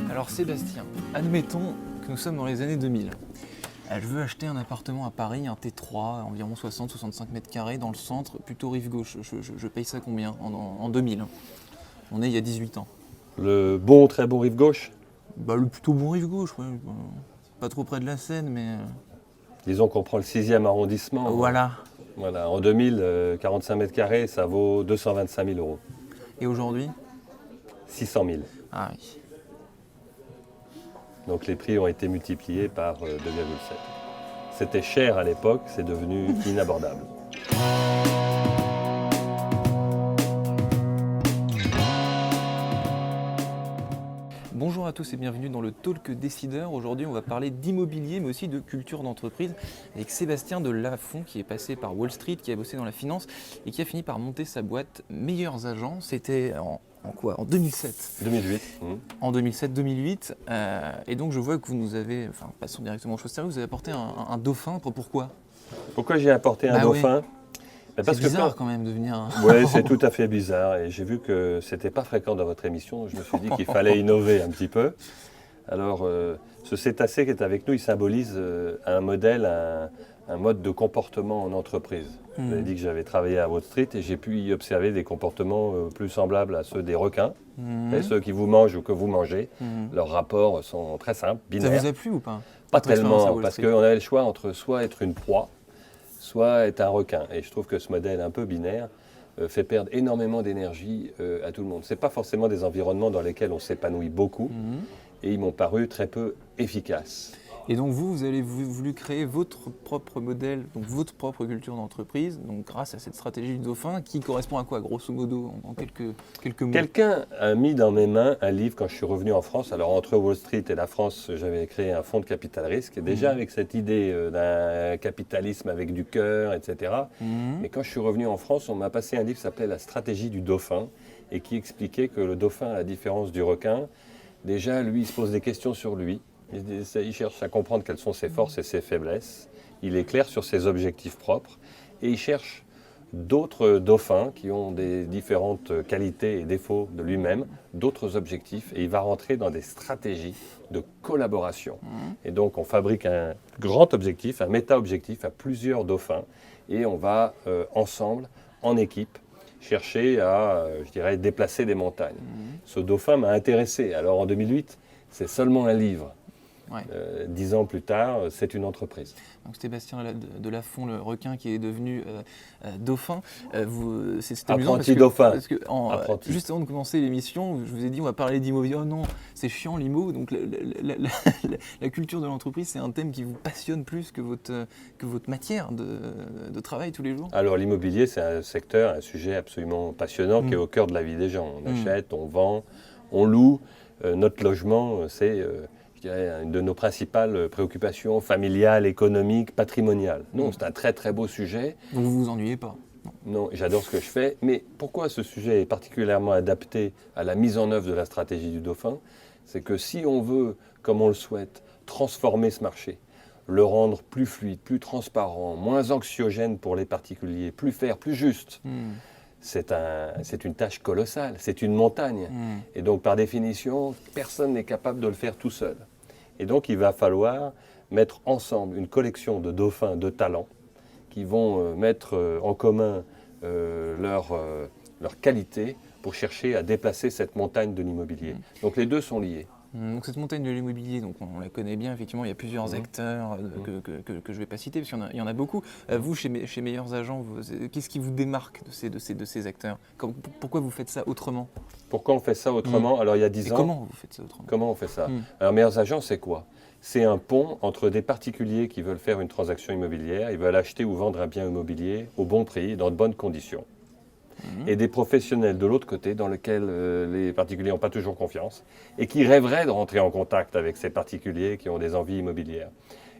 Alors Sébastien, admettons que nous sommes dans les années 2000. Je veux acheter un appartement à Paris, un T3, environ 60-65 mètres carrés, dans le centre, plutôt rive gauche. Je paye ça combien en 2000? On est il y a 18 ans. Le bon, très bon rive gauche. Le plutôt bon rive gauche, ouais. Pas trop près de la Seine, mais... Disons qu'on prend le 6e arrondissement. Voilà. Voilà. En 2000, 45 mètres carrés, ça vaut 225 000 euros. Et aujourd'hui? 600 000. Ah oui. Donc les prix ont été multipliés par 2,7. C'était cher à l'époque, c'est devenu inabordable. Bonjour à tous et bienvenue dans le Talk Décideur. Aujourd'hui, on va parler d'immobilier, mais aussi de culture d'entreprise, avec Sébastien de Lafont, qui est passé par Wall Street, qui a bossé dans la finance et qui a fini par monter sa boîte Meilleurs Agents. C'était en quoi? En 2007. 2008. En 2007-2008. Et donc, je vois que vous nous avez, passons directement aux choses sérieuses, vous avez apporté un dauphin. Pourquoi? Pourquoi j'ai apporté un dauphin? C'est bizarre quand même de venir... Oui, c'est tout à fait bizarre. Et j'ai vu que c'était pas fréquent dans votre émission. Je me suis dit qu'il fallait innover un petit peu. Alors, ce cétacé qui est avec nous, il symbolise un modèle, un mode de comportement en entreprise. Vous avez dit que j'avais travaillé à Wall Street et j'ai pu y observer des comportements plus semblables à ceux des requins. Et ceux qui vous mangent ou que vous mangez. Leurs rapports sont très simples, binaires. Ça vous a plu ou pas? Pas tellement, parce qu'on avait le choix entre soit être une proie, soit être un requin. Et je trouve que ce modèle un peu binaire fait perdre énormément d'énergie à tout le monde. Ce n'est pas forcément des environnements dans lesquels on s'épanouit beaucoup, et ils m'ont paru très peu efficaces. Et donc vous avez voulu créer votre propre modèle, donc votre propre culture d'entreprise, donc grâce à cette stratégie du dauphin, qui correspond à quoi, grosso modo, en quelques mots? Quelqu'un a mis dans mes mains un livre quand je suis revenu en France. Alors entre Wall Street et la France, j'avais créé un fonds de capital risque, déjà avec cette idée d'un capitalisme avec du cœur, etc. Mais quand je suis revenu en France, on m'a passé un livre qui s'appelait La stratégie du dauphin, et qui expliquait que le dauphin, à la différence du requin, déjà lui, il se pose des questions sur lui. Il cherche à comprendre quelles sont ses forces et ses faiblesses. Il est clair sur ses objectifs propres et il cherche d'autres dauphins qui ont des différentes qualités et défauts de lui-même, d'autres objectifs, et il va rentrer dans des stratégies de collaboration. Et donc on fabrique un grand objectif, un méta-objectif à plusieurs dauphins et on va ensemble, en équipe, chercher à, je dirais, déplacer des montagnes. Ce dauphin m'a intéressé. Alors en 2008, c'est seulement un livre. Ouais. 10 ans plus tard, c'est une entreprise. Donc Sébastien de Lafont, le requin qui est devenu dauphin, c'est amusant Apprenti dauphin. Parce que juste avant de commencer l'émission, je vous ai dit on va parler d'immobilier. Oh non, c'est chiant l'immo. Donc la culture de l'entreprise, c'est un thème qui vous passionne plus que votre matière de travail tous les jours? Alors l'immobilier, c'est un secteur, un sujet absolument passionnant qui est au cœur de la vie des gens. On achète, on vend, on loue. Notre logement, c'est... je dirais, une de nos principales préoccupations familiales, économiques, patrimoniales. Non, c'est un très très beau sujet. Donc vous vous ennuyez pas? Non, j'adore ce que je fais. Mais pourquoi ce sujet est particulièrement adapté à la mise en œuvre de la stratégie du dauphin? C'est que si on veut, comme on le souhaite, transformer ce marché, le rendre plus fluide, plus transparent, moins anxiogène pour les particuliers, plus fair, plus juste, c'est une tâche colossale, c'est une montagne. Et donc, par définition, personne n'est capable de le faire tout seul. Et donc, il va falloir mettre ensemble une collection de dauphins de talent qui vont mettre en commun leurs qualités pour chercher à déplacer cette montagne de l'immobilier. Donc, les deux sont liés. Donc cette montagne de l'immobilier, donc on la connaît bien, effectivement, il y a plusieurs acteurs que je ne vais pas citer, parce qu'il y en a beaucoup. Vous, chez Meilleurs Agents, qu'est-ce qui vous démarque de ces acteurs? Pourquoi vous faites ça autrement? Pourquoi on fait ça autrement? Alors il y a 10 ans... Comment vous faites ça autrement? Comment on fait ça? Alors Meilleurs Agents, c'est quoi? C'est un pont entre des particuliers qui veulent faire une transaction immobilière, ils veulent acheter ou vendre un bien immobilier au bon prix, dans de bonnes conditions. Et des professionnels de l'autre côté dans lesquels les particuliers n'ont pas toujours confiance et qui rêveraient de rentrer en contact avec ces particuliers qui ont des envies immobilières.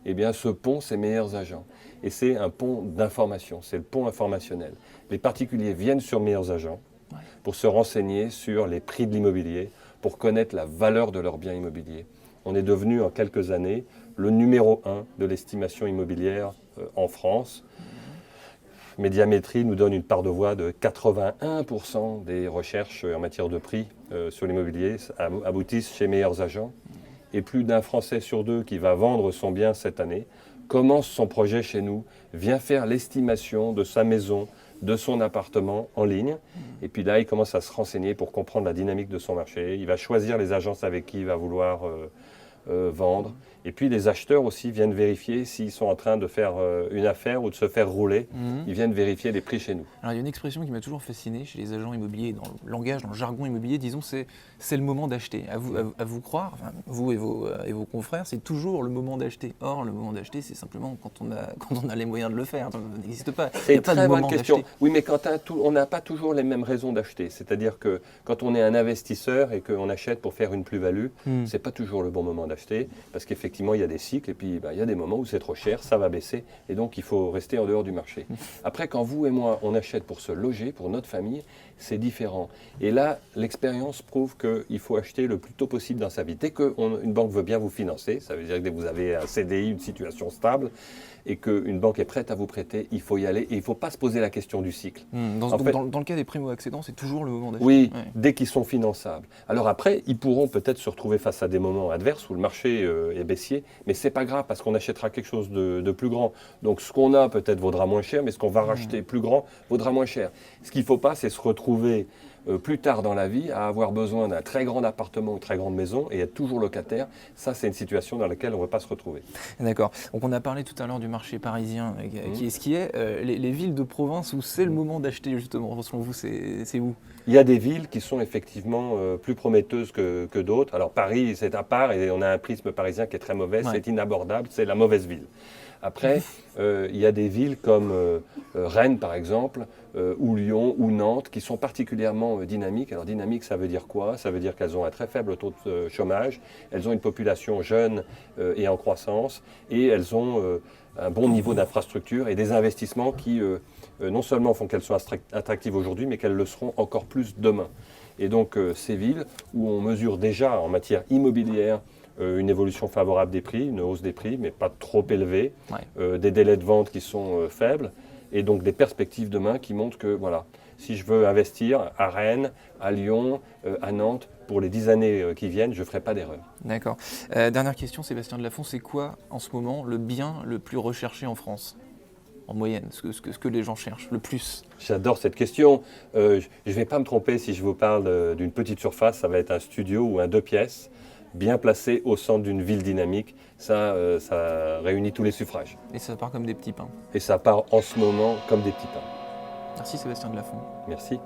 Eh bien, ce pont, c'est Meilleurs Agents. Et c'est un pont d'information, c'est le pont informationnel. Les particuliers viennent sur Meilleurs Agents pour se renseigner sur les prix de l'immobilier, pour connaître la valeur de leur bien immobilier. On est devenu en quelques années le numéro 1 de l'estimation immobilière en France. Médiamétrie nous donne une part de voix de 81% des recherches en matière de prix sur l'immobilier aboutissent chez Meilleurs Agents. Et plus d'un Français sur deux qui va vendre son bien cette année commence son projet chez nous, vient faire l'estimation de sa maison, de son appartement en ligne. Et puis là, il commence à se renseigner pour comprendre la dynamique de son marché. Il va choisir les agences avec qui il va vouloir vendre. Et puis les acheteurs aussi viennent vérifier s'ils sont en train de faire une affaire ou de se faire rouler. Ils viennent vérifier les prix chez nous. Alors il y a une expression qui m'a toujours fasciné chez les agents immobiliers, dans le langage, dans le jargon immobilier, disons, c'est le moment d'acheter. À vous croire, enfin, vous et vos confrères, c'est toujours le moment d'acheter. Or, le moment d'acheter, c'est simplement quand on a les moyens de le faire. Ça n'existe pas. Il n'y a pas de moment d'acheter. Oui, mais on n'a pas toujours les mêmes raisons d'acheter. C'est-à-dire que quand on est un investisseur et qu'on achète pour faire une plus-value, ce n'est pas toujours le bon moment d'acheter, parce qu'effectivement, il y a des cycles et puis il y a des moments où c'est trop cher, ça va baisser et donc il faut rester en dehors du marché. Après, quand vous et moi, on achète pour se loger, pour notre famille, c'est différent. Et là, l'expérience prouve qu'il faut acheter le plus tôt possible dans sa vie. Dès qu'une banque veut bien vous financer, ça veut dire que vous avez un CDI, une situation stable, et qu'une banque est prête à vous prêter, il faut y aller et il ne faut pas se poser la question du cycle. Dans le cas des primo-accédants, c'est toujours le moment d'acheter. Oui, dès qu'ils sont finançables. Alors après, ils pourront peut-être se retrouver face à des moments adverses où le marché est baissier, mais ce n'est pas grave parce qu'on achètera quelque chose de plus grand. Donc ce qu'on a peut-être vaudra moins cher, mais ce qu'on va racheter plus grand vaudra moins cher. Ce qu'il ne faut pas, c'est se retrouver plus tard dans la vie à avoir besoin d'un très grand appartement ou très grande maison et être toujours locataire. Ça, c'est une situation dans laquelle on ne veut pas se retrouver. D'accord. Donc on a parlé tout à l'heure du marché parisien, qui est ce qui est. Les villes de province où c'est le moment d'acheter justement, selon vous, c'est où ? Il y a des villes qui sont effectivement plus prometteuses que d'autres. Alors Paris, c'est à part et on a un prisme parisien qui est très mauvais, c'est inabordable, c'est la mauvaise ville. Après, il y a des villes comme Rennes, par exemple, ou Lyon, ou Nantes, qui sont particulièrement dynamiques. Alors dynamique, ça veut dire quoi ? Ça veut dire qu'elles ont un très faible taux de chômage, elles ont une population jeune et en croissance, et elles ont un bon niveau d'infrastructure et des investissements qui non seulement font qu'elles soient attractives aujourd'hui, mais qu'elles le seront encore plus demain. Et donc ces villes où on mesure déjà en matière immobilière une évolution favorable des prix, une hausse des prix, mais pas trop élevée, des délais de vente qui sont faibles, et donc des perspectives demain qui montrent que voilà, si je veux investir à Rennes, à Lyon, à Nantes, pour les 10 années qui viennent, je ne ferai pas d'erreur. D'accord. Dernière question, Sébastien Delafont, c'est quoi en ce moment le bien le plus recherché en France ? En moyenne, ce que les gens cherchent le plus? J'adore cette question. Je ne vais pas me tromper si je vous parle d'une petite surface, ça va être un studio ou un 2 pièces, bien placé au centre d'une ville dynamique. Ça réunit tous les suffrages. Et ça part comme des petits pains. Et ça part en ce moment comme des petits pains. Merci Sébastien Delafont. Merci.